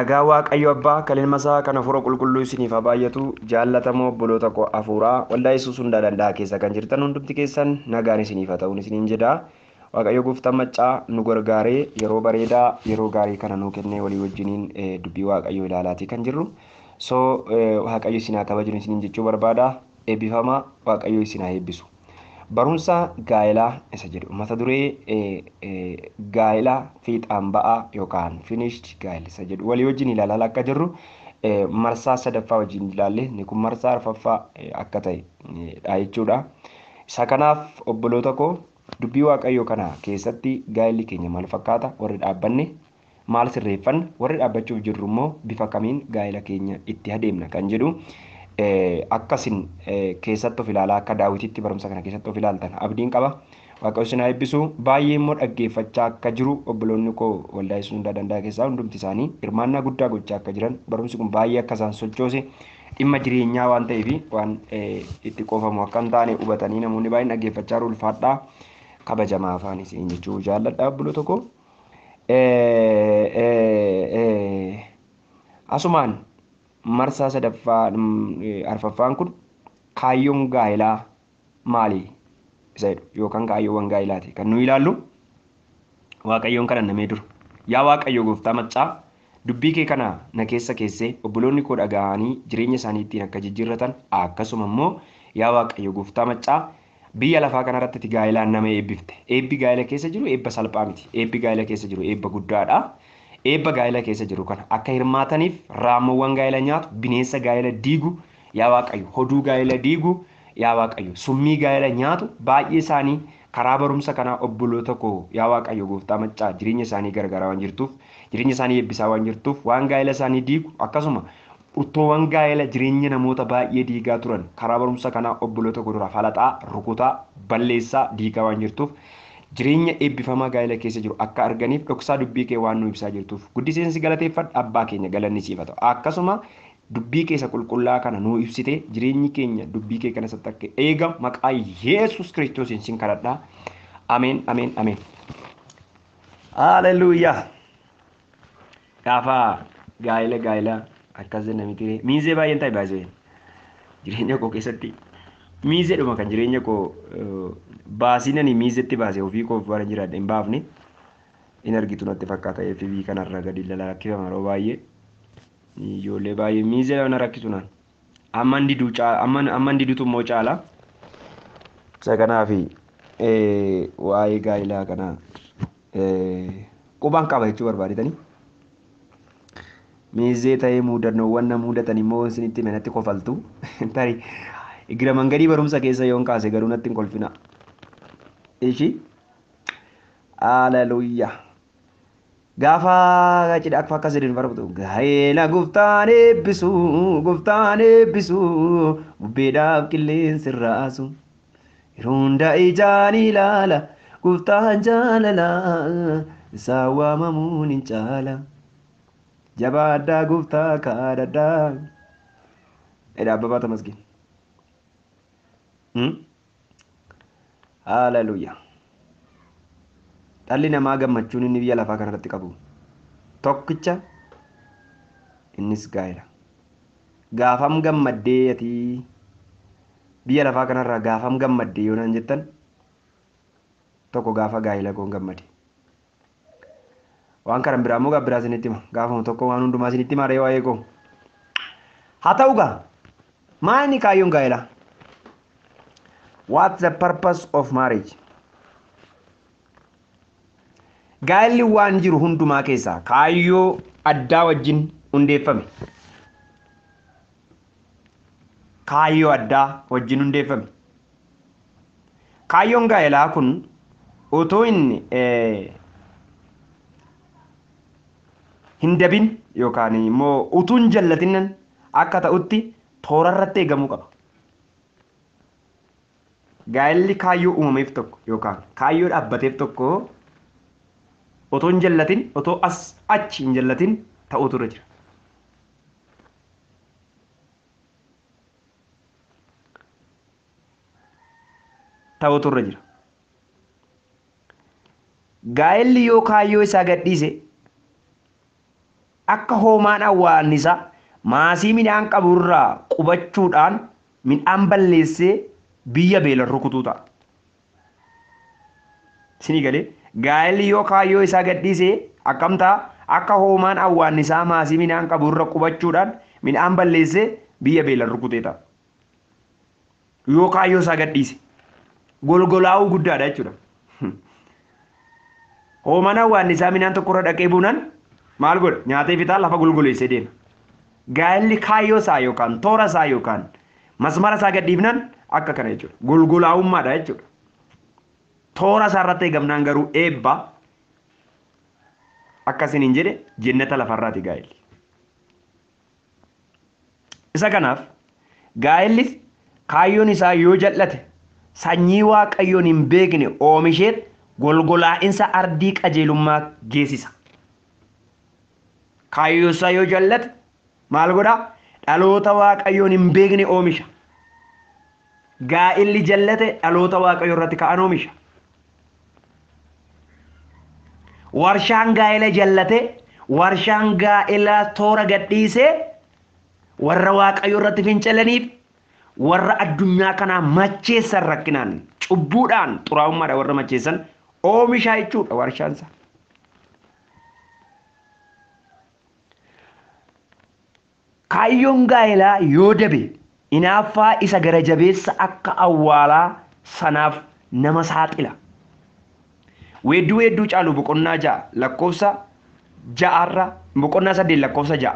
Nagaa Waaqayyo Abbaa kan ilma isaa kan hafuura qulqulluu isiniif haa baay'atu jaallatamoo obboloota koo hafuuraa waldaa Yesuus hundaa danda'a keessa kan jirtan hundumti keessan nagaan isiniif haa ta'uun isiniin jedha. Waaqayyo gooftaan maccaa nu gargaaree yeroo bareedaa yeroo gaarii kana nuu kennee walii wajjiniin dubbii Waaqayyo ilaalaatii kan jirru. Waaqayyo isin haa kabajnu isiniin jechuu barbaada. Eebbifamaa Waaqayyo isin haa eebbisu. Barumsa gaa'elaa isa jedhu mata duree gaa'elaa fiixaan ba'aa yookaan finished gaa'el isa jedhu walii wajjin ilaalaa akka jirru marsaa sadaffaa wajjin ilaalle ni kun marsaa arfaffaa akka ta'e jechuudha. Isa kanaaf obboloota koo dubbii Waaqayyoo kana keessatti gaa'elli keenya maal fakkaata warri dhaabbanne maal sirreeffanne warri dhaabbachuuf jirru immoo bifa kamiin gaa'ela keenya itti adeemna kan jedhu. Akkasin keessatti of ilaalaa akka daawititti barumsa kana keessatti of ilaaltan abdiin qaba. Waaqayyo isin haa eebbisu. Baay'ee immoo dhaggeeffachaa akka jiru obboloonni koo waldaa Yesuus hundaa danda'a keessaa hundumti isaanii hirmaannaa guddaa gochaa akka jiran barumsi kun baay'ee akka isaan sochoose dhimma jireenyaa waan ta'eef waan itti qofamu akka hin taane hubatanii namoonni baay'een dhaggeeffachaa jiru. Ulfaadhaa kabajamaa afaan isin jechuu jaalladha obboloota koo. Asumaan marsaa sadaffaa arfaffaan kun kaayyoon gaa'elaa maali isa jedhu yookaan kaayyoowwan gaa'elaati kan nu ilaallu. Waaqayyoon kana namee dura yaa Waaqayyo gooftaa maccaa dubbii kee kana na keessa keessee obboloonni koo dhaga'anii jireenya isaanii ittiin akka jijjiirratan akkasuma immoo yaa Waaqayyo gooftaa maccaa biyya lafaa kanarratti gaa'elaan nama eebbifte. Eebbi gaa'ela keessa jiru eebba salphaa miti. Eebbi gaa'ela keessa jiru eebba guddaadha. Eebba gaa'ela keessa jiru kana akka hirmaataniif raammoowwan gaa'ela nyaatu bineensa gaa'ela diigu yaa Waaqayyo hoduu gaa'ela diigu yaa Waaqayyo summii gaa'ela nyaatu baay'ee isaanii karaa barumsa kanaa obboloota koo yaa Waaqayyo gooftaa maccaa jireenya isaanii gargaaraa waan jirtuuf jireenya isaanii eebbisaa waan jirtuuf waan gaa'ela isaanii diigu akkasuma urtoowwan gaa'ela jireenya namoota baay'ee diigaa turan karaa barumsa kanaa obboloota koo dura falaxaa rukutaa balleessaa diigaa waan jirtuuf. Jireenya eebbifamaa gaa'ela keessa jiru akka arganiif dhoksaa dubbii kee waan nu ibsaa jirtuuf guddiseensi galateeffadha abbaa keenya galanni siif haa ta'u. Akkasuma dubbii keessa qulqullaa kana nu ibsite jireenyi keenya dubbii kee kana keessatti akka eegamu maqaa Yesuus Kiristoosiin sin kadhadha. Ameen ameen ameen. Haleluuyaa. Gaafa gaa'ela akkas namitti miizee baay'een ta'e baay'ee jireenya koo keessatti. Miizeedhuma kan jireenya koo baasinanii miizetti baasee ofii koo bara jiraadha hin baafne hin argitu natti fakkaata FB kanarra gadi lallakkifama yeroo baay'ee ijoollee baay'ee miizee na rakkisu naan amman didutu immoo caala. Isa kanaaf waa'ee gaa'elaa kana qubaan qaba jechuu barbaadetanii miizee ta'ee muudannoowwan na mudatan immoo isinitti manatti kofaltu tarii. Igira mangadii barumsa keessa yoon kaase garuu natti hin kolfina. Ishi haleluuyaa. Gaafa cidha akka akkas jedhin barbatu gaa'ela gooftaan eebbisu bubbeedhaaf qilleensi raasu yeroo hunda ijaan ilaala gooftaan jaalala isaa waamamuun hin caala jabaadhaa gooftaa kadhadhaa. Edha Abbabaa Tamasgeen. Haleluuyaa. Dhalli namaa gammachuun inni biyya lafaa kanarratti qabu tokkicha innis gaa'ela. Gaafam gammaddee ati biyya lafaa kanarraa gaafam gammaddee yoo naan jettan tokko gaafa gaa'ela koon gammade. Waan karan biraa immoo gaabbiraa isinitti hima gaafama tokko waan hundumaa isinitti hima waa'ee koo. Haa ta'u gaa maa inni kaayyoon gaa'elaa? What's the purpose of marriage? Gaa'elli waan jiru hundumaa keessaa kaayyoo addaa wajjin hundeeffame. Kaayyoo addaa wajjin hundeeffame. Kaayyoon gaa'elaa kun otoo inni hin dabin yookaan immoo utuu hin jallatin akka ta'utti toorarratti eegamuu qaba. Gaa'elli kaayyoo uumameef tokko yookaan kaayyoo dhaabbateef tokko otoo hin jallatin otoo achi hin jallatin ta'uutu irra jira. Ta'uutu irra jira. Gaa'elli yoo kaayyoo isaa gadhiise akka hoomaan awwaannisaa maasii midhaan qaburraa qubachuudhaan midhaan balleessee biyya beelan rukutuu ta'a. Sinii galee gaa'elli yoo kaayyoo isaa gadhiisee akkam ta'a akka hoomaan awwaannisaa maasii midhaan qaburra qubachuudhaan midhaan balleessee biyya beelan rukutee ta'a. Yoo kaayyoo isaa gadhiise golgolaa'uu guddaadha jechuudha. Hoomaan awwaannisaa midhaan tokkorra dhaqee buunaan maal godha nyaatee fitaa lafa golgoleessee deema. Gaa'elli kaayyoo isaa yookaan toora isaa yookaan masmara isaa gadhiifnaan akka kana jechuudha. Golgolaa'ummaadha jechuudha. Toora isaa irratti eegamnaan garuu eebba akkasiin hin jedhe jennata lafarraati gaa'elli. Isa kanaaf gaa'elli kaayyoon isaa yoo jal'ate sanyii waaqayyoon hin beekne oomisheet golgolaa'insa ardii qajeelummaa geessisa. Kaayyoo isaa yoo jal'ate maal godhaa? Dhaloota waaqayyoon hin beekne oomisha. Gaa'elli jallate dhaloota waaqayyoo irratti ka'an oomisha. Warshaan gaa'ela jallate warshaan gaa'ela toora gadhiisee warra waaqayyoo irratti fincilaniif warra addunyaa kanaa macheessan rakkinaan cubbuudhaan xuraa'ummaadhaan warra macheessan oomishaa jechuudha warshaansa. Kaayyoon gaa'elaa yoo dabe inaaffaa isa gara jabeessa akka awwaalaa sanaaf nama saaxila. Weedduu caalu boqonnaa 6 lakkoofsa 6 boqonnaa 8 lakkoofsa 6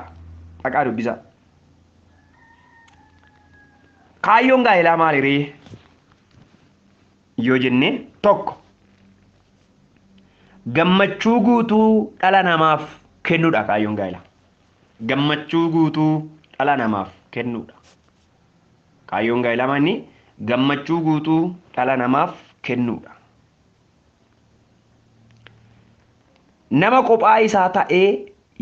dhaqaa dubbisaa. Kaayyoon gaa'elaa maaliree yoo jenne tokko gammachuu guutuu dhala namaaf kennuudha. Kaayyoon gaa'elaa gammachuu guutuu dhala namaaf kennuudha. Kaayyoon gaa'elaa maanni gammachuu guutuu dhala namaaf kennuudha. Nama kophaa isaa ta'ee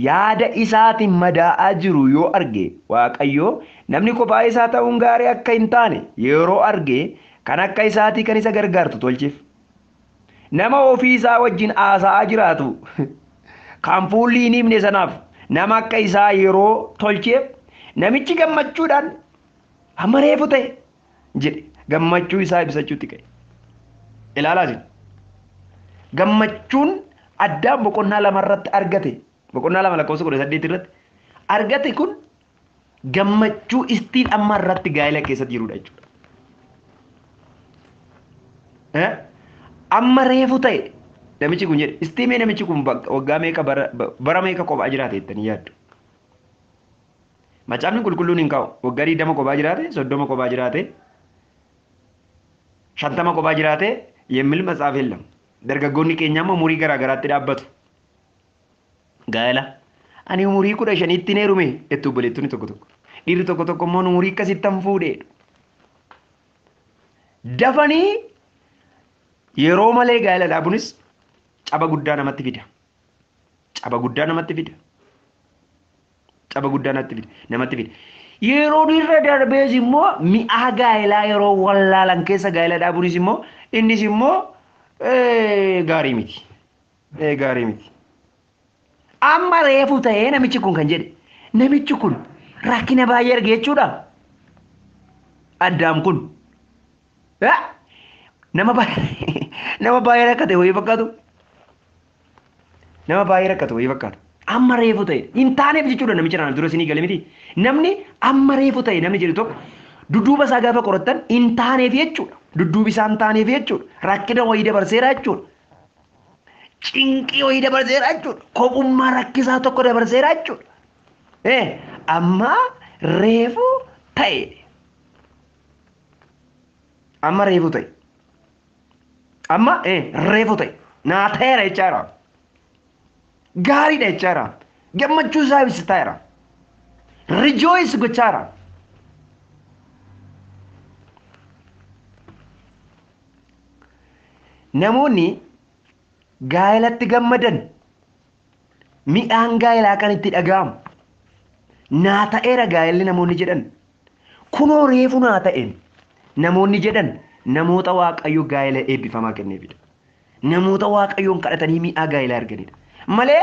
yaada isaatiin madaa'aa jiru yoo arge waaqayyo namni kophaa isaa ta'uun gaarii akka hin taane yeroo arge kan akka isaatii kan isa gargaartu tolcheef. Nama ofii isaa wajjin haasa'aa jiraatu kan fuulli hin himne sanaaf nama akka isaa yeroo tolcheef namichi gammachuudhaan hamma reefu ta'e jedhe gammachuu isaa ibsachuutti ka'e. Ilaalaa jiru. Gammachuun addaan boqonnaa 2 irratti argate boqonnaa 2 lakkoofsa 18 irratti argate kun gammachuu istiin amma irratti gaa'ela keessatti jirudha jechuudha. Amma reefu ta'e namichi kun jedhe istiimee namichi kun waggaa meeqa bara meeqa kophaa jiraate jettanii yaaddu. Macaafni qulqulluun hin kaa'u waggaa 20 kophaa jiraate 30 kophaa jiraate 50 kophaa jiraate yemmil matsaaf yeellam. Dargaggoonni keenya amma umurii garaa garaatti dhaabbatu. Gaa'ela ani umurii 15tti neerume jettu obboleettonni tokko tokko. Dhiirri tokko tokko immoo umurii akkasitti han fuudhee. Dafanii yeroo malee gaa'ela dhaabuunis caba guddaa namatti fida. Caba guddaa namatti fida. Caba guddaa namatti fida. Yeroo dhiirra darbees immoo mi'aa gaa'elaa yeroo wallaalan keessa gaa'ela dhaabuunis immoo innis immoo gaarii miti. Gaarii miti. Amma reefu ta'ee namichi kun kan jedhe namichi kun rakkina baay'ee arge jechuudha. Addaam kun nama baay'ee rakkate wayii fakkaatu. Nama baay'ee rakkate wayii fakkaatu. Amma reefu ta'e hin taaneef jechuudha namicha naan dura isinii gale miti. Namni amma reefu ta'e namni jedhu tokko dudduuba isaa gaafa qorattan hin taaneef jechuudha. Dudduubi isaa hin taaneef jechuudha. Rakkina wayii dabarseera jechuudha. Cinqii wayii dabarseera jechuudha. Kophummaa rakkisaa tokko dabarseera jechuudha. Amma reefu ta'e. Amma reefu ta'e. Amma reefu ta'e. Naa ta'eera jechaadha. Gaariidha jechaadha. Gammachuu isaa ibsitaadha. Rejoice gochaadha. Namoonni gaa'elatti gammadan midhaan gaa'elaa kan itti dhaga'amu naa ta'eera gaa'elli namoonni jedhan kunoo reefu naa ta'een namoonni jedhan namoota waaqayyo gaa'ela eebbifamaa kenneefidha. Namoota waaqayyoon kadhatanii mi'aa gaa'elaa arganidha. Malee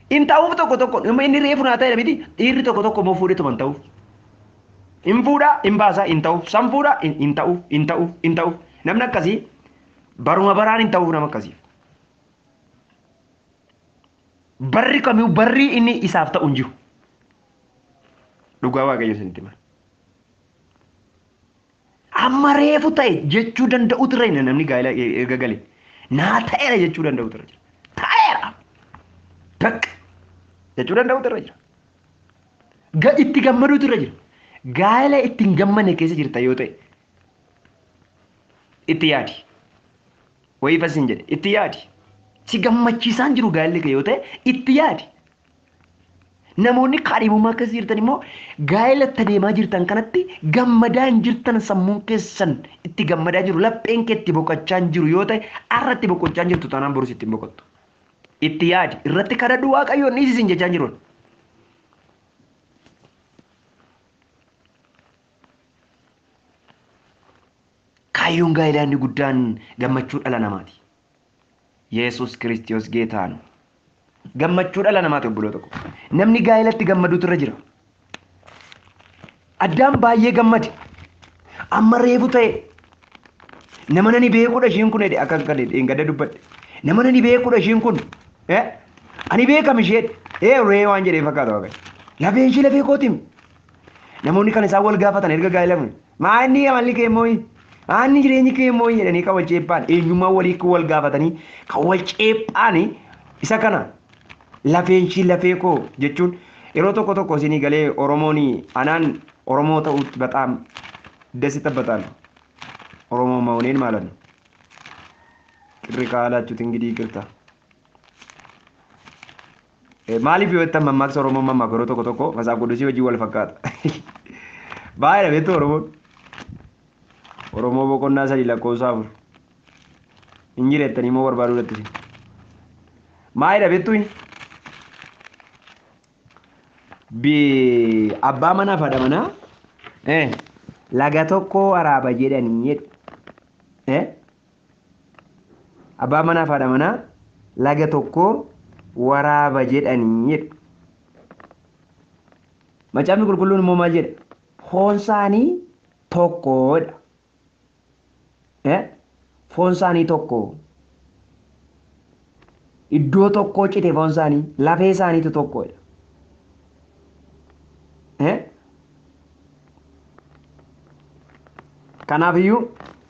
In ta'uuf tokko nama inni reefu naa ta'edha miti dhiirri tokko immoo fuudhee tuman ta'uuf. In fuudhaa in baasaa in ta'uuf san fuudhaa in ta'uuf namni akkasii baruma baraan in ta'uuf nama akkasiif. Barri kamiyyuu barri inni isaaf ta'u hin jiru. Dhugaa waaqayyo isinitti hima. Amma reefu ta'e jechuu danda'utu irra jira namni gaa'ela erga galee. Naa ta'eera jechuu danda'utu irra jira. Ta'eera. Bakka jechuu danda'utu irra jira. Itti gammaduutu irra jira. Gaa'ela itti hin gammanne keessa jirta yoo ta'e itti yaadi. Wayii fasin jedhe itti yaadi. Si gammachiisaan jiru gaa'elli kee yoo ta'e itti yaadi. Namoonni kaadhimummaa keessa jirtan immoo gaa'ela itti deemaa jirtan kanatti gammadaa hin jirtan sammuun keessan itti gammadaa jiru lapheen kee itti boqochaa hin jiru yoo ta'e har'a itti boqochaa hin jirtu taanaan borus itti hin boqottu. Itti yaadi irratti kadhadhu waaqayyoon ni isin jechaa jiruun. Kaayyoon gaa'elaa inni guddaan gammachuu dhala namaati. Yesus Kiristoos geetaan gammachuu dhala namaati obboloota tokko. Namni gaa'elatti gammaduutu irra jira. Addaan baay'ee gammade. Amma reefu ta'e nama nani beekudha ishiin kun jedhe akka gadda dubbadhe. Nama nani beekudha ishiin kun ani beekam ishee ree waan jedhee fakkaata waaqayyo. Lafeen ishee lafee kootiin. Namoonni kan isaan wal gaafatan erga gaa'elaa kun maanni amalli kee immoo Ani jireenyi kee immoo jedhanii kan wal ceephaan eenyummaa walii kan wal gaafatanii kan wal ceephaan isa kana lafeen ishii lafee koo jechuun yeroo tokko isinii galee Oromoon anaan Oromoo ta'uutti bataam dasi tabbataan Oromoo ma'uuneen maalan qirri kaalachuutiin gidii qirta. Maaliif yoo ittiin mammaaksa Oromoo mammaaksa yeroo tokko masaaf godhusii hojii wal fakkaata. Baay'ee beektu Oromoon. Oromoo boqonnaa sadii lakkoofsa afur. Hin jireettanii moo barbaaduu dhattisi. Maalidha beektuun? Abbaa manaa fi haadha manaa laga tokko waraaba jedhanii jedhu. Abbaa manaa fi haadha manaa laga tokko waraaba jedhanii jedhu. Macaafni qulqulluun immoo maal jedha? Foon isaanii tokkodha. Foon isaanii tokko iddoo tokkoo cite foon isaanii lafee isaaniitu tokkodha. Kanaafiyyuu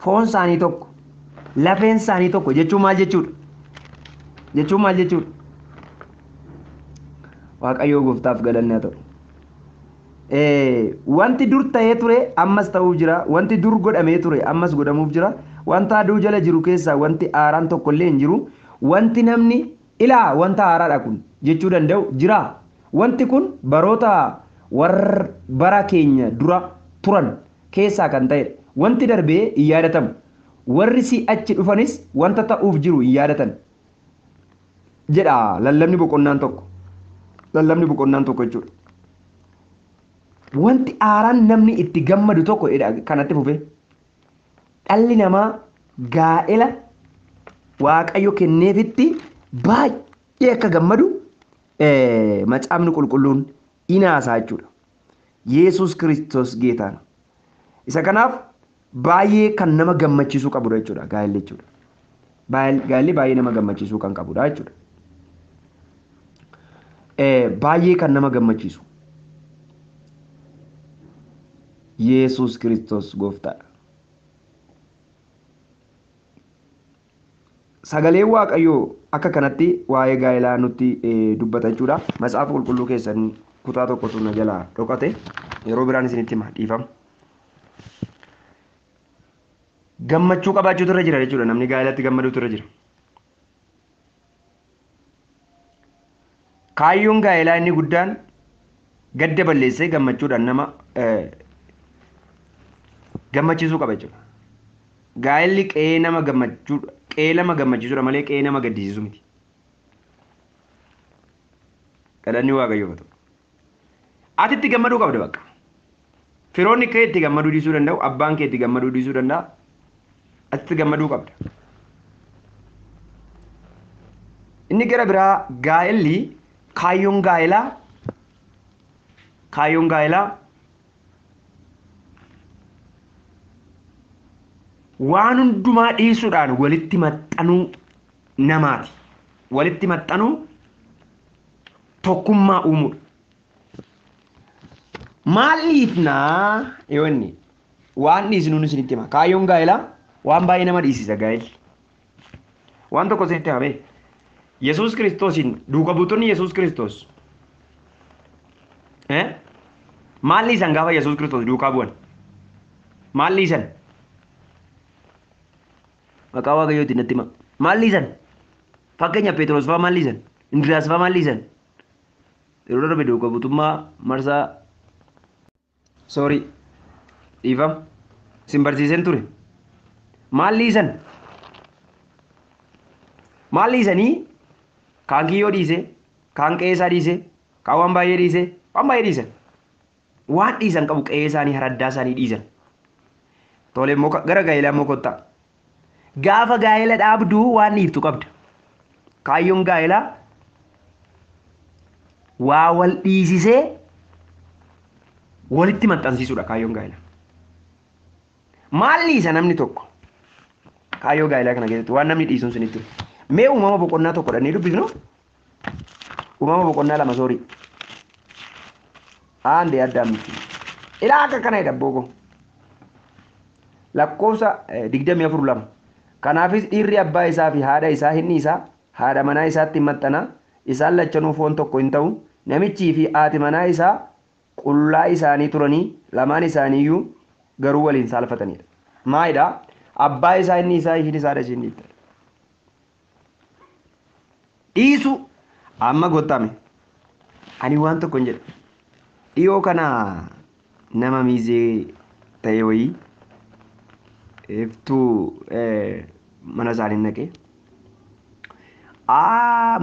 foon isaanii tokko lafeen isaanii tokko jechuun maal jechuudha? Jechuun maal jechuudha? Waaqayyoo gooftaaf galanne haa ta'u. Wanti dur ta'ee ture ammas ta'uuf jira. Wanti dur godhamee ture ammas godhamuuf jira. Wanta aduu jala jiru keessaa wanti haaraan tokko illee hin jiru. Wanti namni ilaa wanta haaraadha kun jechuu danda'u jira. Wanti kun baroota warra bara keenya dura turan keessaa kan ta'edha. Wanti darbee hin yaadatamu. Warri si achi dhufanis wanta ta'uuf jiru hin yaadatan. Jedha lallabni boqonnaan tokko. Lallabni boqonnaan tokko jechuudha. Wanti haaraan namni itti gammadu tokko kanatti fufe. Dhalli namaa gaa'ela waaqayyo kenneefitti baay'ee akka gammadu macaafni qulqulluun inaasaa jechuudha. Yesus Kiristoos geetaan. Isa kanaaf baay'ee kan nama gammachiisuu qabudha jechuudha gaa'elli jechuudha. Gaa'elli baay'ee nama gammachiisuu kan qabudha jechuudha. Baay'ee kan nama gammachiisu. Yesus Kiristoos gooftaadha. Sagalee waaqayyoo akka kanatti waa'ee gaa'elaa nutti dubbata jechuudha. Macaafa qulqulluu keessan kutaa tokkotu na jalaa dhokate yeroo biraan isinitti hima dhiifama. Gammachuu qabaachuutu irra jira jechuudha. Namni gaa'elatti gammaduutu irra jira. Kaayyoon gaa'elaa inni guddaan gadda balleessee gammachuudhaan nama gammachiisuu qaba jechuudha. Gaa'elli qe'ee nama gammachiisuudha malee qe'ee nama gaddisiisu miti. Kadhanni waaqayyoof haa ta'u. Ati itti gammaduu qabda bakka. Firoonni kee itti gammaduu dhiisuu danda'u, abbaan kee itti gammaduu dhiisuu danda'a. Ati itti gammaduu qabda. Inni gara biraa gaa'elli kaayyoon gaa'elaa waan hundumaa dhiisuudhaan walitti maxxanuu namaati. Walitti maxxanuu tokkummaa uumuudha. Maaliif naa yoo inni waan dhiisnuun isinitti hima. Kaayyoon gaa'elaa waan baay'ee nama dhiisisa gaa'elli. Waan tokko isinitti himee Yesuus Kiristoosiin duuka buutonni Yesuus Kiristoos maal dhiisan gaafa Yesuus Kiristoos duukaa bu'an? Maal dhiisan? Maqaa Waaqayyootiin natti hima. Maal dhiisan? Fakkeenyaaf Phexros fa'aa maal dhiisan? Indiriyaas fa'aa maal dhiisan? Yeroo darbe duuka buutummaa marsaa dhiifama isin barsiisen ture. Maal dhiisan? Maal dhiisanii? Kaan kiyyoo dhiise, kaan qe'ee isaa dhiise, kaan waan baay'ee dhiise, waan baay'ee dhiisan. Waan dhiisan qabu qe'ee isaanii haraddaa isaanii dhiisan. Tole immoo gara gaa'elaa immoo kottaa. Gaafa gaa'ela dhaabduu waan dhiiftu qabda. Kaayyoon gaa'elaa waa wal dhiisisee walitti maxxansiisuudha kaayyoon gaa'elaa. Maal dhiisa namni tokko? Kaayyoo gaa'elaa kana keessatti waan namni dhiisuun sinitti ture. Mee uumama boqonnaa tokko dhannee dubbisnu? Uumama boqonnaa lama soorii. Aandee addaa miti. Ilaa akka kana jedha booko. Lakkoofsa 24:2. Kanaafis dhiirri abbaa isaa fi haadha isaa hinni isaa haadha manaa isaatti hin maxxana. Isaan lachanuu foon tokko hin ta'u. Namichii fi haati manaa isaa qullaa isaanii turanii lamaan isaaniiyyuu garuu waliin saalfatanidha. Maalidhaa? Abbaa isaa inni isaa isheen isaadha isheen dhiitta. Dhiisu amma gottame. Ani waan tokko hin jedhu. Dhiyoo kana nama miizee ta'e wayii iftuu mana isaanii naqee.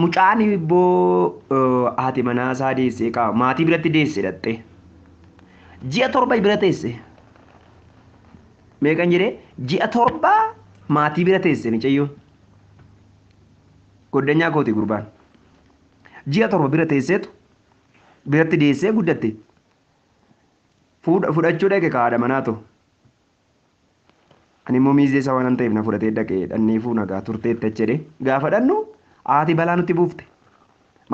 Mucaan ibboo haati manaa isaa deessee maatii biratti deesse dhattee. Ji'a 7 bira teesse. Meeqan jedhee ji'a 7 maatii bira teesse mucayyoo. Goddanyaa kooti gurbaan. Ji'a 7 bira teesseetu biratti deessee guddatte. Fudhachuu dhaqe haadha manaa ta'u. Ani immoo miizee isaa waan ta'eef na fudhatee dhaqee dhannee fuunagaa turteetta jedhee gaafa dhannu haati balaa nutti buufte.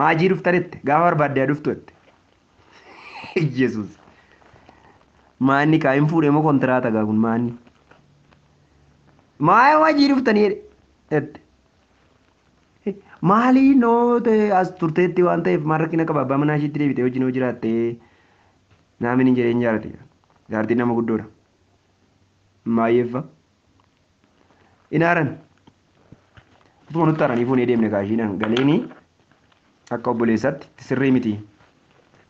Maajii dhuftanetti gaafa barbaaddee dhuftu jette. Yesuus. Maanni kaayin fuudhee moo kontiraata gaa kun maanni? Maayii maajii dhuftanii jette. Maalii noote as turteetti waan ta'eef marrakkina qaba abbaa manaa ishiitti deebitee wajjin hoo jiraattee naamni hin jedheen jaarati. Jaartiin nama guddoodha. Maayyeeffa. Inaaran. Utuma nutti aaranii fuunee deemne kaashiidhaan galeenii akka obboleessaatti sirrii miti.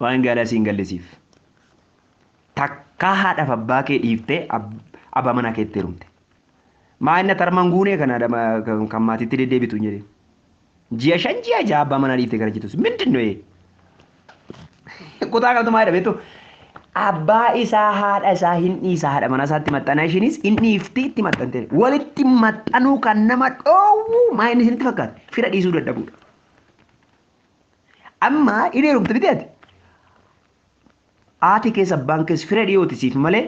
Waan gaalaa siin gallisiif. Takkaa haadhaaf abbaa kee dhiiftee abbaa manaa keetti heerumte. Maa inni tarmaan guunee kana kan maatiitti deddeebitu hin jedhee. Ji'a 5 ji'a 6 abbaa manaa dhiiftee gara jettus mindin no'ee. Kutaa qabdu maa jedhameetu abbaa isaa haadha isaa hin dhiisa haadha manaa isaatti maxxanaa ishiinis hin dhiifti itti maxxante. Walitti maxxanuu kan nama dhoowwu maa inni isinitti fakkaata fira dhiisuu dadhabuudha. Amma inni heerumte biti ati. Haati keessa abbaan keessa fira dhiyootisiif malee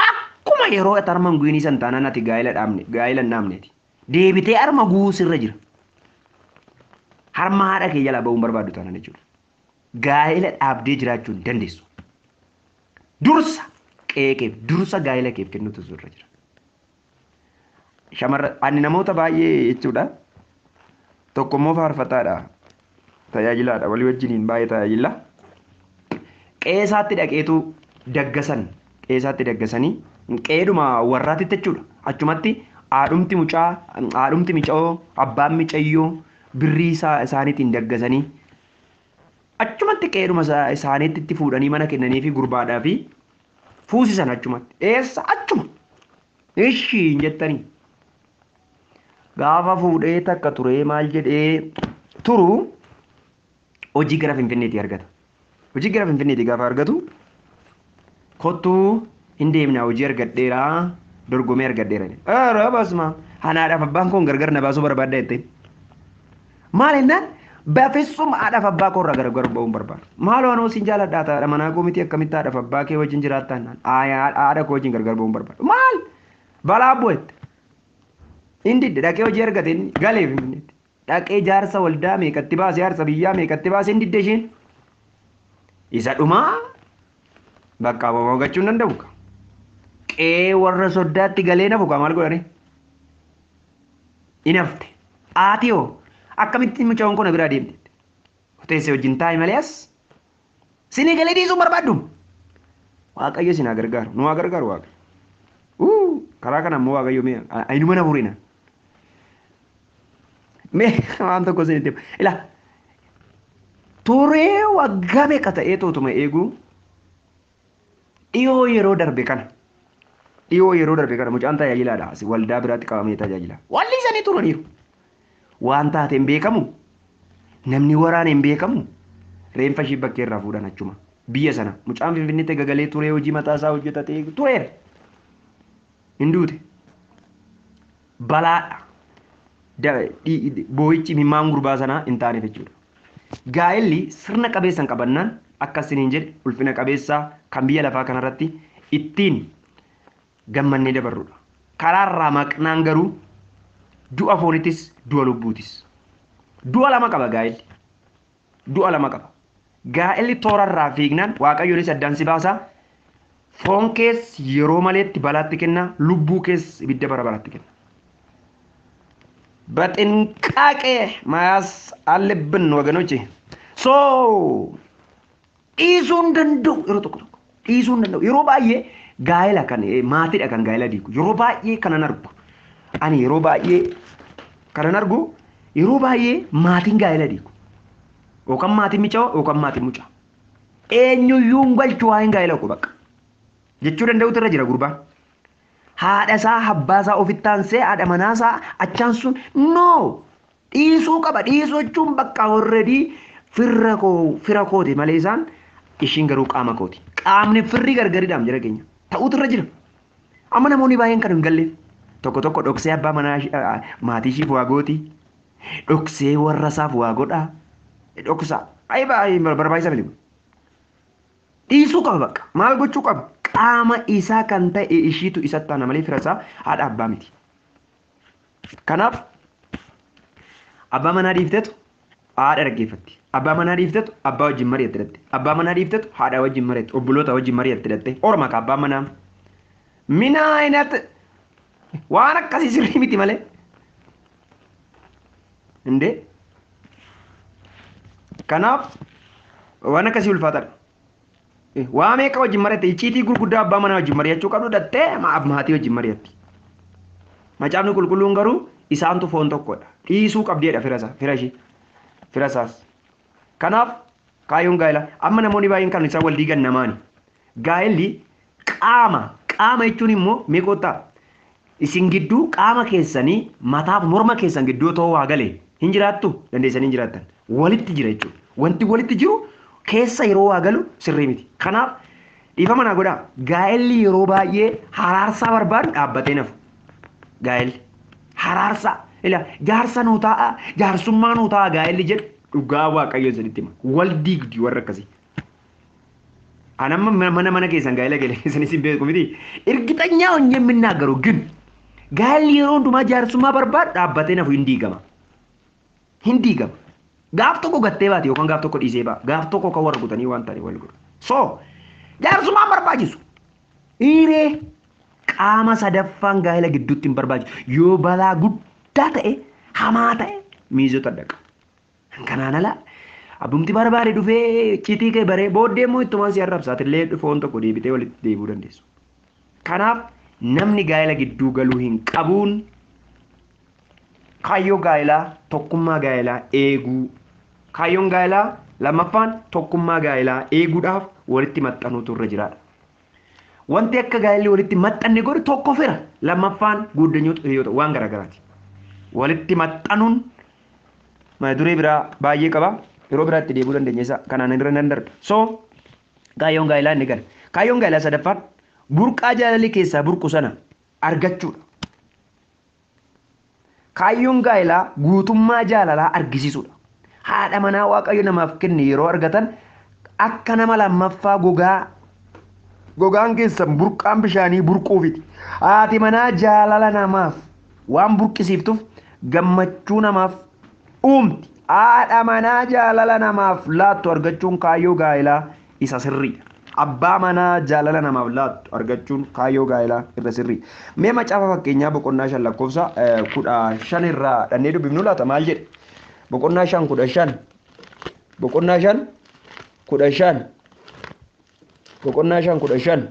akkuma yeroo tarmaan guinii san taanaan ati gaa'ela hin dhaabneeti. Deebitee harma guusirra jira. Harma haadha kee jalaa ba'uun barbaadu taanaan jechuudha. Gaa'ela dhaabdee jiraachuu hin dandeessu. Dursa qeeqeef dursa gaa'ela keef kennuutu irra jira. Shamarra ani namoota baay'ee jechuudha. Tokko immoo faarfataadha. Tajaajilaadha. Walii wajjiniin baay'ee tajaajila. Qeesaatti dhaqeetu daggasan. Qeesaatti daggasanii qeeduma warraatitti jechuudha. Achumatti haadhumti mucaa, haadhumti mica'oo, abbaan micayyoo birrii isaaniitiin daggasanii achumatti qeeduma isaaniitti itti fuudhanii mana kennanii fi gurbaadhaa fi fuusisan achumatti. Eessa achuma? Ishii hin jettanii. Gaafa fuudhee takka turee maal jedhee turu hojii gara Finfinneetii argata. Hojii gara Finfinneetii gaafa argatu kottuu hin deemna hojii argadheeraa dorgomee argadheera. Basma hanaadhaaf abbaan kun gargar na baasuu barbaadda jettee. Maal jennaan Bafisum ada fabbaa korra gargar ba'uun barbaadu. Maaloo anoo siin jaaladhaa ta'a manaa koo miti akkamitti haadha fabbaa kee wajjin jiraattan haadha koo wajjin gargar ba'uun barbaadu. Maal? Balaa bu'etti. Indi dhaqee hojii argate galeef hin dhaqee jaarsa waldaa meeqatti baase jaarsa biyyaa meeqatti baase hin didde ishiin. Isa dhumaa bakka ababaa gachuu hin danda'u. Qee warra soddaatti galee nafu maal godhani? Hin hafte. Haati hoo akkamitti mucaan kun biraa deemte? Teessee wajjin taa'e malee as sinii galee dhiisuu barbaaddu. Waaqayyo sinaa gargaaru nu haa gargaaru waaqa. Karaa kana ammoo waaqayyo mee aynuma na furina. Mee waan tokko isinitti ila turee waggaa meeqa ta'ee tootuma eeguu dhiyoo yeroo darbe kana mucaan tajaajilaadha waldaa biraatti qabamee tajaajila walli isanii turaniiru waan taate hin beekamu namni waraana hin beekamu reenfa ishii bakkee irraa fuudhan achuma biyya sana mucaan finfinneetti gagalee turee hojii mataa isaa hojjetatee tureera hin duute balaadha boo'ichi mimmaan gurbaa sanaa hin taaneef jechuudha. Gaa'elli sirna qabeessan qabannaan akkasiniin jedhe ulfina qabeessaa kan biyya lafaa kanarratti ittiin gammannee dabarrudha. Karaarraa maqnaan garuu du'a foonittis du'a lubbuutis. Du'a lama qaba gaa'elli. Du'a lama qaba. Gaa'elli toorarraa fiignaan waaqayyonis addaan si baasaa foon kees yeroo maleetti balaatti kenna lubbuu kees ibidda bara baraatti kenna. በጥንቃቄ መያዝ አለብን ወገኖቼ። ሶ dhiisuun danda'u yeroo tokko dhiisuun danda'u yeroo baay'ee gaa'ela kan maatiidha kan gaa'ela diigu yeroo baay'ee kanan argu ani yeroo baay'ee kanan argu yeroo baay'ee maatiin gaa'ela diigu yookaan maatiin micaa yookaan maatiin mucaa eenyuyyuu hin galchu waa hin gaa'ela ku bakka jechuu danda'utu irra jira gurbaan. Haadha isaa abbaa isaa ofitti aansee haadha manaa isaa achaan sun no dhiisuu qaba dhiisuu jechuun bakka already fira kooti malee isaan ishiin garuu qaama kooti qaamni firri gargaridhaam jira keenya ta'utu irra jira amma namoonni baay'een kan hin galleef tokko tokko dhoksee abbaa manaa maatii ishiif waa gooti dhoksee warra isaaf waa godhaa dhoksaa baay'ee barbaachisaa miti dhiisuu qaba bakka maal gochuu qaba. Qaama isaa kan ta'e ishiitu isatti taana malee fira isaa haadha abbaa miti. Kanaaf abbaa manaa dhiiftetu haadha dhaggeeffatti. Abbaa manaa dhiiftetu abbaa wajjin mari'atti hidhatte. Abbaa manaa dhiiftetu haadha wajjin mari'atti obboloota wajjin mari'atti hidhatte. Orma ka abbaa manaa minaa inatti waan akkasii sirrii miti malee. Indee kanaaf waan akkasii ulfaataadha. Waa meeqa wajjin mari'atte icciitii gurguddaa abbaa manaa wajjin mari'achuu qabdu dhattee maatii wajjin mari'atti. Macaafni qulqulluun garuu isaantu foon tokkodha. Dhiisuu qabdeedha fira ishii. Fira isaas. Kanaaf kaayyoon gaa'elaa amma namoonni baay'een kan isaan wal diigan namaani. Gaa'elli qaama jechuun immoo meeqotaa isin gidduu qaama keessanii mataaf morma keessan gidduu ta'uu waa galee hin jiraattu dandeessanii hin jiraattan walitti jira jechuudha. Wanti walitti jiru keessa yeroo waa galu sirrii miti. Kanaaf dhiifama naa godhaa gaa'elli yeroo baay'ee haraarsaa barbaadu dhaabbatee nafu. Gaa'elli haraarsaa jaarsa nuu ta'a jaarsummaa nuu ta'a gaa'elli jedhu dhugaa waaqayyo sanitti hima wal diigdi warra akkasii. Anamma mana keessan gaa'ela galee sanis hin beeku miti irgixanyaa hojii የምናገረው ግን gaa'elli yeroo hundumaa jaarsummaa barbaadu dhaabbatee nafu hin diigama. Hin diigama. Gaaf tokko gattee baate yookaan gaaf tokko dhiisee ba'a. Gaaf tokko kan warra kutanii waan ta'aniif wal godhu. So jaarsummaan barbaachisu. Dhiiree qaama sadaffaan gaa'ela gidduutti hin barbaachisu. Yoo balaa guddaa ta'e hamaa ta'e miizota dhaqa. Kanaan ala abbumti barbaade dhufee citii kee baree booddee immoo ittuma si arrabsaatillee foon tokko deebitee walitti deebi'uu dandeessu. Kanaaf namni gaa'ela gidduu galuu hin qabuun kaayyoo gaa'elaa tokkummaa gaa'elaa eeguu. Kaayyoon gaa'elaa lammaffaan tokkummaa gaa'elaa eeguudhaaf walitti maxxanuutu irra jiraadha. Wanti akka gaa'elli walitti maxxanne godhu tokko fira lammaffaan guuddanyootu hiriyoota waan garaagaraati. Walitti maxxanuun duree biraa baay'ee qaba. Yeroo biraatti deebuu dandeenya isa kanaan irra nan darbe. So kaayyoon gaa'elaa inni gara. Kaayyoon gaa'elaa sadaffaan burqaa jaalalli keessaa burqu sana argachuudha. Kaayyoon gaa'elaa guutummaa jaalalaa argisiisuudha. haadha manaa waaqayyo namaaf kenne yeroo argatan akka nama lammaffaa gogaan keessan burqaan bishaanii burquufiti. Haati manaa jaalala namaaf waan burqisiiftuuf gammachuu namaaf uumti. Haadha manaa jaalala namaaf laattu argachuun kaayyoo gaa'elaa isa sirriidha. Abbaa manaa jaalala namaaf laattu argachuun kaayyoo gaa'elaa irra sirrii. Mee macaafa fakkeenyaa boqonnaa 5 lakkoofsa 15 irraa dhannee dubbifnu laata maal jedhe? Boqonnaa 5 15 boqonnaa 5 15 boqonnaa 5 15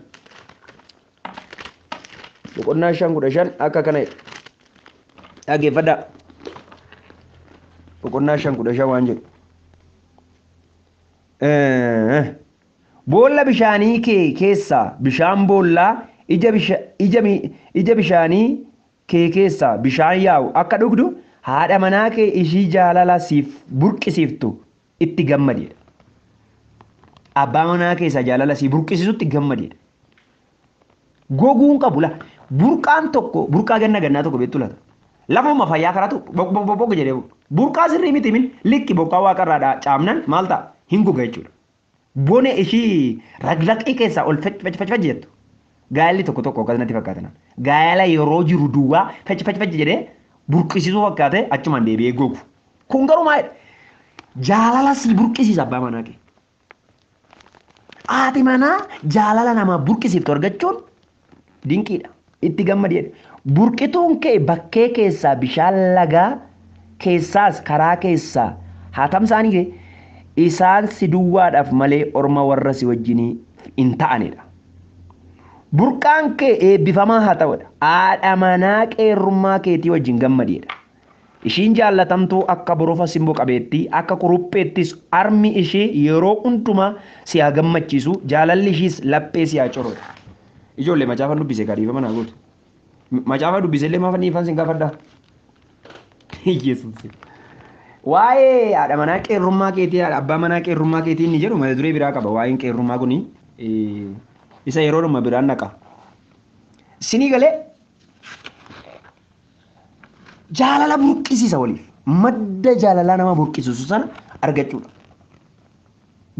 boqonnaa 5 15 akka kana dhageeffadhaa. Boqonnaa 5 15 waan jedhu boolla bishaanii kee keessaa bishaan boollaa ija bishaanii kee keessaa bishaan yaa'u akka dhugdu haadha manaa kee ishii jaalala siif burqisiiftu itti gammadi. Abbaa manaa keessaa jaalala siif burqisiisutti gammadi. Goguun qabu la burqaan tokko burqaa gannaa tokko beektu lata. Lafuma fayyaa karaatu bokka jedhee burqaa sirrii miti min likki bokkaa waaqarraa caamnan maal ta'a hin goga jechuudha. Bone ishii raglaqii keessaa ol fecfecfecfec jettu. Gaa'elli tokko akkasumatti fakkaatan. Gaa'ela yeroo jiru duwwaa fecfecfec jedhee burqisiisuu fakkaate achumaan deebi'ee gogu. Kun garuu maal jaalala si burqisiisa abbaa manaa kee. Haati manaa jaalala namaa burqisiiftu argachuun dinqiidha. Itti gammadee burqituun kee bakkee keessaa bishaan lagaa keessaas karaa keessaa haa tamsaanii isaan si duwwaadhaaf malee orma warra si wajjinii hin ta'anidha. Burqaan kee eebbifamaa haa ta'udha. Haadha manaa qeerrummaa keetii wajjin gammadedha. Ishiin jaallatamtuu akka borofa simboo qabeettii akka kurupheettis armi ishee yeroo hundumaa si haa gammachiisu jaalalli ishiis laphee si haa corudha. Ijoollee macaafa dubbise gadiifama naa gootu. Macaafa dubbise illee maafa niifan sin gaafadhaa. Yesuus. Waa'ee haadha manaa qeerrummaa keetii abbaa manaa qeerrummaa keetii inni jedhu mata duree biraa qaba. Waa'een qeerrummaa kuni isa yeroo dhuma biraan naqa. Sinii galee jaalala burqisiisa waliif madda jaalalaa nama burqisiisu sana argachuudha.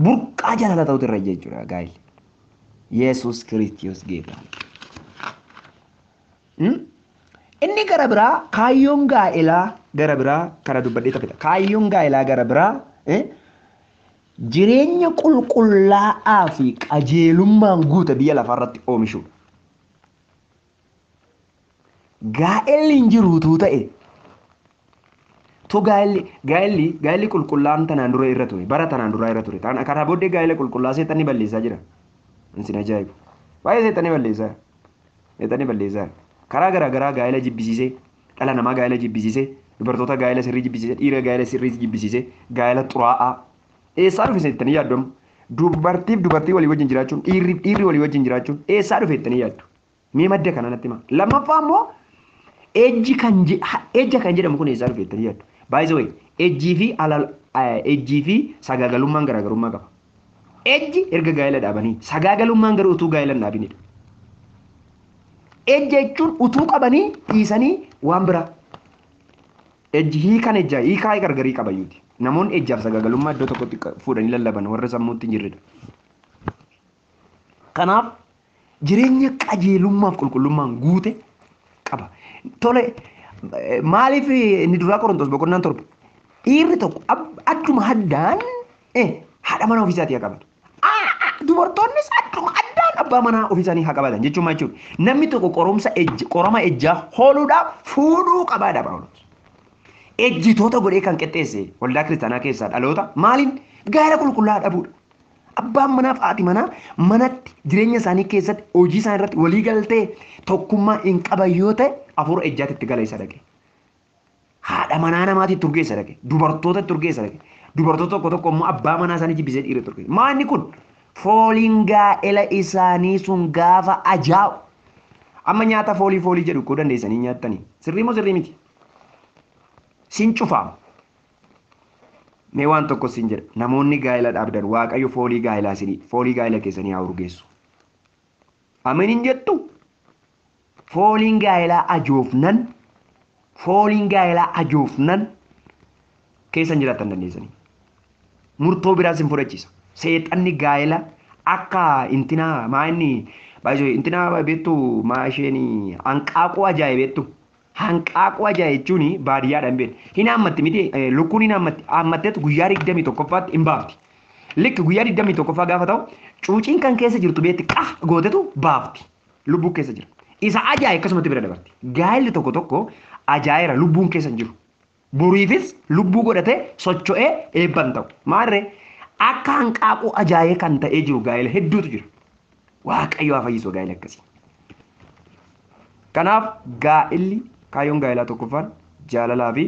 Burqaa jaalala ta'utu irra jechuudha gaa'elli. Yesuus Kiristoos geedha. Inni gara biraa kaayyoon gaa'elaa gara biraa kana dubbadhee taphata. Kaayyoon gaa'elaa gara biraa jireenya qulqullaa'aa fi qajeelummaan guuta biyya lafarratti oomishuudha. Gaa'elli hin jiruutuu ta'e to gaa'elli qulqullaan tanaan dura irra ture bara tanaan dura irra ture karaa booddee gaa'ela qulqullaa seexanni balleessaa jira. Insin ajaa'ibu baay'ee seexanni balleessaa seexanni balleessaa karaa garaagaraa gaa'ela jibbisiisee dhala namaa gaa'ela jibbisiisee dubartoota gaa'ela sirrii jibbisiisee dhiira gaa'ela sirrii jibbisiisee gaa'ela xuraa'aa eessaa dhufe seexanni yaaddomu dubartiif dubartii walii wajjin jiraachuun dhiirri walii wajjin jiraachuun eessaa dhufe seexanni yaaddu mee madda kana natti hima. Lammaffaa immoo ejja kan jedhamu kun eessaa dhufe seexanni yaaddu. By the way ejjii fi sagaagalummaan garaagarummaa qaba. Ejji erga gaa'ela dhaabanii sagaagalummaan garuu utuu gaa'ela hin dhaabinidha. Ejja jechuun utuu qabanii dhiisanii waan biraa. Ejji hiikan ejjaa hiikaa gargarii qabayyuuti. Namoonni ejjaaf sagaagalummaa iddoo tokkotti fuudhanii lallaban warra sammuutti hin jirredha. Kanaaf jireenya qajeelummaaf qulqullummaan guute qaba. Tole maaliif inni duraa Qorontos boqonnaan 7 dhiirri tokko adduma addaan haadha manaa ofiisaatii haa qabatu. Dubartoonnis adduma addaan abbaa manaa ofiisaanii haa qabatan jechuun maal jechuudha. Namni tokko qorama ejjaa hooluudhaaf fuudhuu qabaadha Phaawulos. Ejjitoota godhee kan qixxeesse waldaa kiristaanaa keessaa dhaloota maaliin gaa'ela qulqullaa'aa dhabuudha. Abbaan manaaf haati manaa manatti jireenya isaanii keessatti hojii isaanii irratti walii galtee tokkummaa hin qaban yoo ta'e hafuura ejjaatti itti gala isa dhaqe. Haadha manaa namaatti turgeessa dhaqe. Dubartoota turgeessa dhaqe. Dubartoota tokko immoo abbaa manaa isaanii jibbisee dhiira turgeessa. Maanni kun fooliin gaa'ela isaanii sun gaafa ajaa'u. Amma nyaata foolii jedhu koo dandeessanii nyaattanii. Sirrii moo sirrii miti? Sin cufaama. Mee waan tokko sin jedha. Namoonni gaa'ela dhaabdan waaqayyo foolii gaa'ela keessanii haa urgeessu. Ameen hin jettu. Fooliin gaa'elaa ajoofnan keessan jiraatan dandeessanii. murtoo biraas hin fudhachiisa. Seexanni gaa'ela akka intina maa inni baay'ee intina beektu maa isheen hanqaaquu ajaa'ibe beektu. Hanqaaquu ajaa'ibe jechuun baadiyyaadhaan beektu. Hin hammatti miti lukkuun hin hammatteetu guyyaa 21ffaatti hin baafti. Likki guyyaa 21ffaa gaafa ta'u cuuciin kan keessa jirtu beekti qah gootetu baafti. Lubbuu keessa jira. Isa ajaa'ibe akkasumatti bira dabarti. Gaa'elli tokko tokko ajaa'iba lubbuun keessa hin jiru. Buriifis lubbuu godhatee socho'ee eebban ta'u. Maarree akka hanqaaquu ajaa'ee kan ta'ee jiru gaa'ela hedduutu jira. Waaqayyo haa fayyisu gaa'ela akkasii. Kanaaf gaa'elli kaayyoon gaa'elaa tokkoffaan jaalalaa fi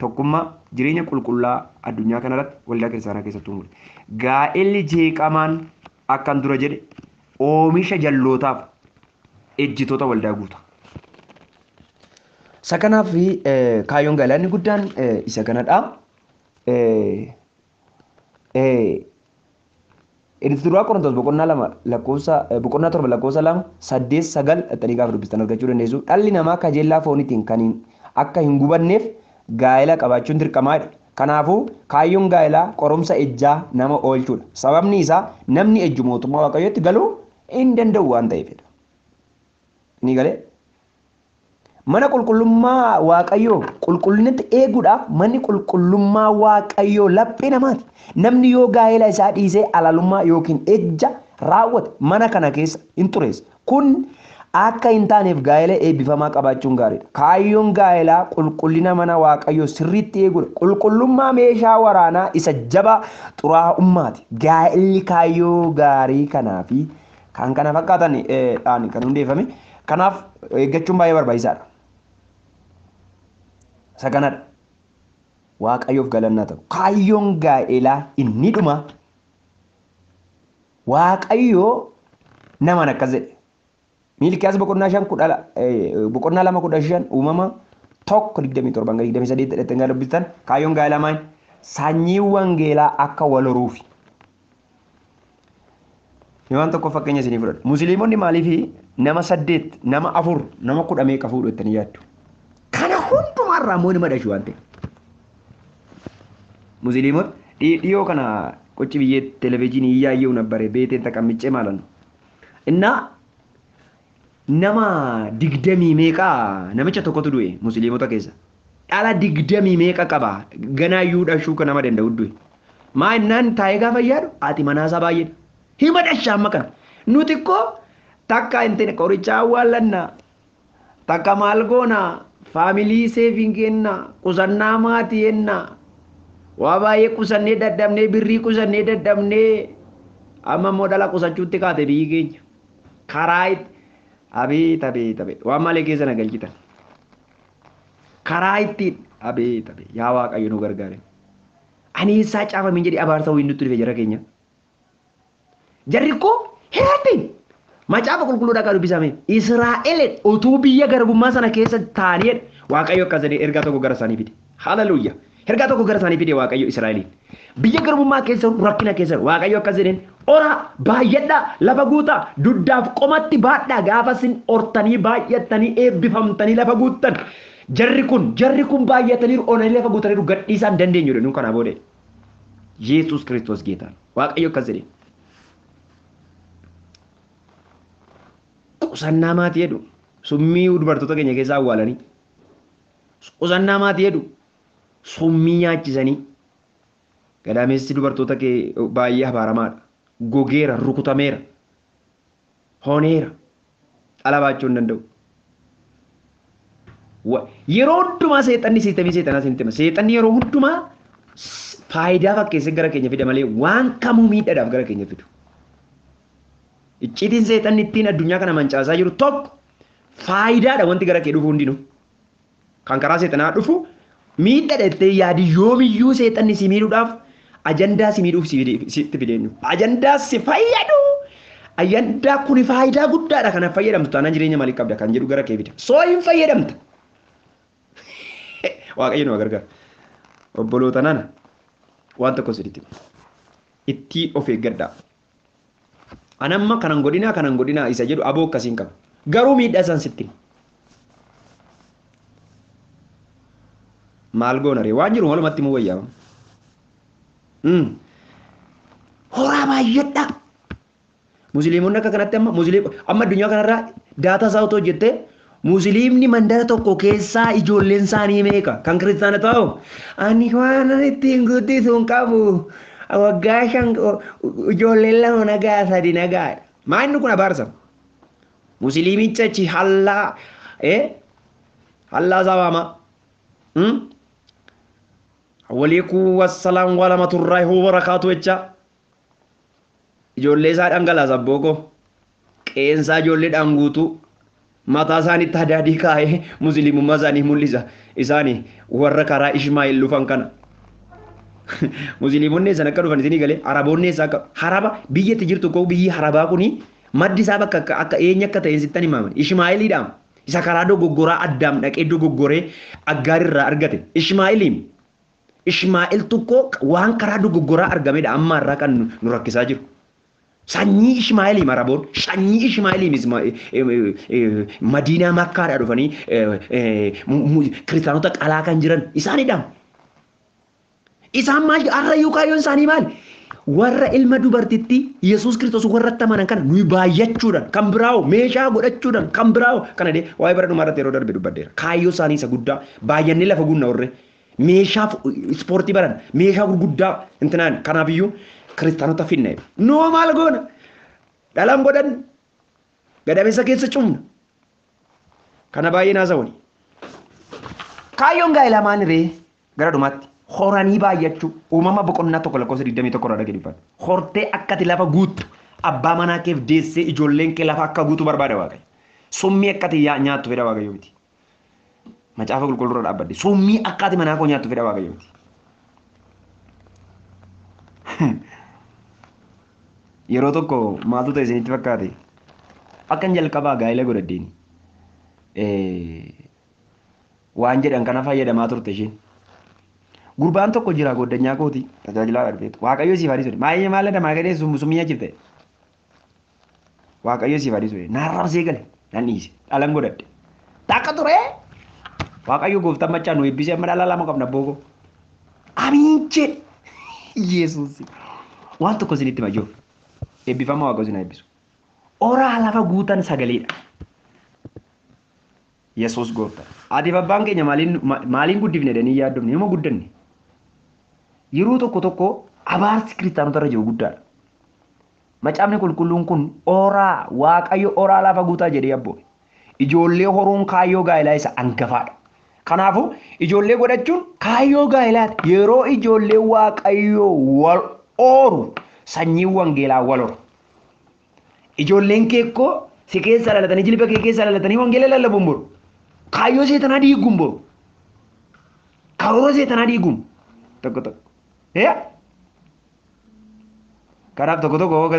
tokkummaa jireenya qulqullaa addunyaa kanarratti waldaa kiristaanaa keessatti uumudha. Gaa'elli jeeqamaan akkan dura jedhe oomisha jallootaaf ejjitoota waldaa guuta. Isa kanaaf kaayyoon gaa'elaa inni guddaan isa kanadha. Inni duraa Qorontos boqonnaa torba lakkoofsa 2 8 9 dhattanii gaafa dubbistan argachuu dandeessu. Dhalli namaa kajeellaa fooniitiin kan akka hin gubanneef gaa'ela qabaachuun dirqamaadha. Kanaafuu kaayyoon gaa'elaa qoromsa ejjaa nama oolchuudha. Sababni isaa namni ejju mootummaa waaqayyootti galuu hin danda'u waan ta'eefidha. Ni galee? Mana qulqullummaa waaqayyoo qulqullinatti eeguudhaaf manni qulqullummaa waaqayyoo laphee namaati. Namni yoo gaa'ela isaa dhiisee alalummaa yookiin ejja raawwate mana kana keessa hin xureessa. Kun akka hin taaneef gaa'ela eebbifamaa qabaachuun gaariidha. Kaayyoon gaa'elaa qulqullina mana waaqayyoo sirriitti eeguudha. Qulqullummaa meeshaa waraanaa isa jabaa xuraa'ummaati. Gaa'elli kaayyoo gaarii kanaa fi kan kana fakkaatan kan hundeeffame. Kanaaf eeggachuun baay'ee barbaachisaadha. Isa kanadha. Waaqayyoof galannaa ta'u. Kaayyoon gaa'elaa inni dhuma waaqayyoo namaan akkas jedhe. Miilkiyaas boqonnaa 2:15 uumama 1:27 dhedheetti kan dubbistan kaayyoon gaa'elaa maal? Sanyii wangeelaa akka wal horuufi. Waan tokko fakkeenya isinii fudhadhu. Musliimonni maaliif nama 8, nama 4, nama 10 meeqa fuudhu jettanii yaaddu? Kana hundumarraa immoo nama dhashu waan ta'eef. Musliimota dhiyoo kana qochi biyyee televezyiinii iyyaayyeeu nabbare beeteen taqammicee maalan. Innaa nama 20 meeqaa namicha tokkotu du'e musliimota keessa. Dhala 20 meeqa qaba ganaayyuu dhashuu kan nama danda'u du'e. Maa innaan taa'ee gaafa yaadu haati manaasaa baay'eedha. Hima dhashaa amma kana. Nuti koo takka intini qorichaa awwaallannaa takka maal goonaa faamilii seeviing kennaa qusannaa maatii kennaa waa baay'ee qusannee daddabnee birrii qusannee daddabnee amma immoo dhala qusachuutti kaate biyyi keenya karaa abeet waan malee keessa na galchitan karaa ittiin abeet yaa waaqayyo nu gargaare ani isaa caafamiin jedhee abaarsa wayii nutti dhufe jara keenya jarri koo heetiin macaafa qulqulluudha kan dubbisame Israa'el utuu biyya garbummaa sana keessa taa'anii waaqayyo akkas jedhee ergaa tokko gara isaanii fide haleluuyaa ergaa tokko gara isaanii fide waaqayyo Israa'eliin biyya garbummaa keessa rakkina keessa waaqayyo akkas jedheen ora baay'adhaa lafa guutaa duddaaf qomatti baadhaa gaafa sin hortanii baay'attanii eebbifamtanii lafa guuttan jarri kun baay'atanii onanii lafa guutanii gadhiisaa hin dandeenyudha nu kana boode Yesuus Kiristoos geetaan waaqayyo akkas jedheen qusannaa maatii jedhu summii dubartoota keenya keessaa awwaalanii qusannaa maatii jedhu summii nyaachisanii gadaamessi dubartoota kee baay'ee abaaramaadha gogeera rukutameera honeera dhala baachuu hin danda'u yeroo hundumaa seexanni siitamii seexanaa sintima seexanni yeroo hundumaa faayidaa fakkeessee gara keenya fida malee waan kamuu miidhaadhaaf gara keenya fidu icciitiin seexanni ittiin addunyaa kana mancaasaa jiru tokko faayidaadha wanti gara kee dhufu hundinuu kan karaa seexanaa dhufu miidhaadha jettee yaadi yoomiyyuu seexanni si miidhuudhaaf ajandaa si miidhuuf sitti fideenyu ajandaa si fayyadu ajandaa kun faayidaa guddaadha kana fayyadamtu taanaan jireenya maalii qabda kan jedhu gara kee fida soo hin fayyadamta waaqayyo nu gargaara obboloota nana waan tokko siditti itti of eeggadhaa anamma kanan godinaa isa jedhu aboo akkasiin qaba garuu miidhaa isaan sitti maal goonare waan jiru walumatti immoo wayyaama baay'eedha. Musliimonni akka kanatti amma addunyaa kanarraa daataa isaa otoo jettee musliimni mandara tokko keessaa ijoolleen isaanii meeqa kan kiristaana ta'u ani waan ittiin guddisuun qabu waggaa 5 ijoolleen 2 nagaa 3 nagaa maanni kun abaarsa musliimicha chi hallaa zawama waliikum wassalaam wa rahmatullahi wa barakatuh jecha ijoollee isaa dhangalaasa booko qeensaa ijoollee dhanguutu mataa isaanitti hadaadii kaa'ee musliimummaa isaanii mul'isa isaanii warra karaa Ishmaa'eel dhufan kana musliimonni eessan akka dhufan isinii galee araboonni eessaa akka haraba biyyatti jirtu koo biyyi harabaa kuni maddi isaa bakka akka eenyu akka ta'e sittan himaman Ishmaa'eeliidhaam isa karaa dogoggoraa addaam dhaqee dogoggoree aggaarirraa argate Ishmaa'eel tokko waan karaa dogoggoraa argamedha amma irraa kan nu rakkisaa jiru. Sanyii Ishmaa'eelii maraboon sanyii Ishmaa'eelii Madiinaa Makkaadhaa dhufanii kiristaanota qalaa kan jiran isaanidha. Isaan maal arrayyuu kaayyoon isaanii maal? Warra ilma dubartitti Yesuus Kiristoos warra amanan kana nuyi baay'achuudhaan kan biraawo meeshaa godhachuudhaan kan biraawo kana dee waa'ee bara dhumaa irratti yeroo darbe dubbaddeera. Kaayyoo isaanii isa guddaa baay'annee lafa gunna warre meeshaa ispoortii baran meeshaa gurguddaa intinaan kanaafiyyuu kiristaanota finne noo maal goona dhalaan godhan gadameessa keessa cumna kana baay'ee naasawani kaayyoon gaa'ela maaniree gara dhumaatti horanii baay'achuu uumama boqonnaa tokko lakkoofsa 21 irraa dhagee dhibban hortee akkati lafa guuttu abbaa manaa keef deessee ijoolleen kee lafa akka guutu barbaada waaqayyo summii akkati nyaattu fedha waaqayyo miti macaafa qulqulluurra dhaabbadde summii akkati manaa koo nyaattu fedha waaqayyo miti. Yeroo tokko maaltu ta'e isinitti fakkaate akkan jalqabaa gaa'ela godhaddeeni waan jedhan kana fayyadamaa turte isheen gurbaan tokko jira goddanyaa kooti tajaajilaa dharbeetu waaqayyo siif hadhiisudha maayee maalladha maaqadee summii ajibte waaqayyo siif hadhiisudha naarrabsee gale nan dhiise dhalan godhadhe takka ture waaqayyo gooftaan machaa nu eebbisee amma dhala lama qabna booko amiin jedhe Yesuus waan tokko isinitti majoo eebbifama waaqa isin eebbisu oraa lafa guutan sagaleedha Yesuus gooftaa ati abbaan keenya maaliin guddifne jedhanii yaaddomne nama guddanne yeroo tokko abaarsi kiristaanota irra jiru guddaadha macaafni qulqulluun kun oraa waaqayyo oraa lafa guutaa jedhee abboo'e ijoollee horuun kaayyoo gaa'elaa isa hangafaadha kanaafuu ijoollee godhachuun kaayyoo gaa'elaati yeroo ijoollee waaqayyoo wal ooru sanyii wangeelaa wal oru ijoolleen keekoo si keessa dhalatanii jilba kee keessa dhalatanii wangeela lallabuun boru kaayyoo seetanaa diiguun boru karoora seetanaa diiguun tokko kanaaf tokko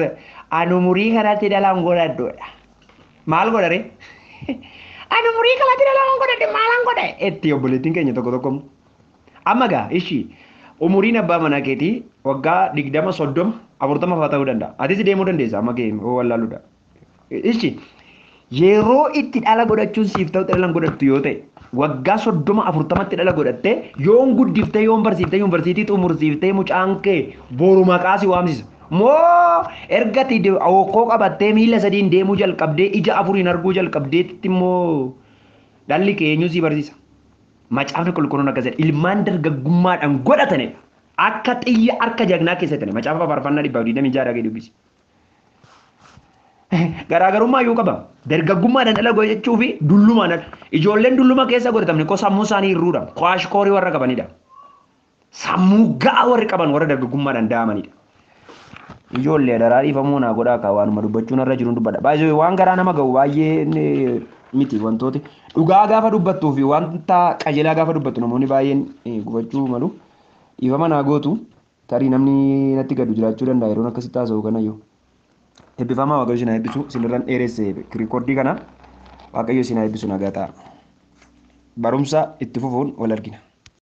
anu murii kanatti dhalaan godhadhoodha maal godhare anu murii kanatti dhalaan godhadhe maalan godhe itti obboleettiin keenya tokko amma gaa ishii umuriin abbaa manaa keetii waggaa 20 30 40 fa'aa ta'uu danda'a atis deemuu dandeessa amma ga'e wallaaluudha ishii yeroo itti dhala godhachuun siif ta'u dhalaan godhattu yoo ta'e waggaa 30 40tti dhala godhatte yoon guddiftee yoon barsiiftee yuunivarsiitii xumursiiftee mucaan kee boru maqaa si waamsisa moo ergati okkoo qabattee miila sadiin deemuu jalqabdee ija afuriin arguu jalqabdeetti immoo dhalli kee eenyu si barsiisa macaafni qulqulluun akkas jedha ilmaan dargaggummaadhaan godhatane akka xiyya harka jagnaa keessatti macaafa faarfannaa 126 dhagee dubbisi garaagarummaa yoo qaba dargaggummaadhaan dhala godhachuu fi dullumaan ijoolleen dulluma keessa godhatamne ko sammuu isaanii hirruudha kwaashkoorii warra qabanidha sammuu ga'aa warri qaban warra dargaggummaadhaan da'amanidha ijoollee daraa dhiifamuu naa godhaa kaa waanuma dubbachuun irra jiruun dubbadha baay'ee waan garaa nama ga'u baay'ee miti wantooti dhugaa gaafa dubbattuu fi wanta qajeelaa gaafa dubbattu namoonni baay'een gubachuu malu dhiifama naa gootu tarii namni natti gadu jiraachuu danda'a yeroon akkasitti haasa'u kanayyuu eebbifamaa waaqayyo isin haa eebbisu isinirraan dheeresse rikoordii kana waaqayyo isin haa eebbisu nagaa ta'a barumsa itti fufuun wal argina.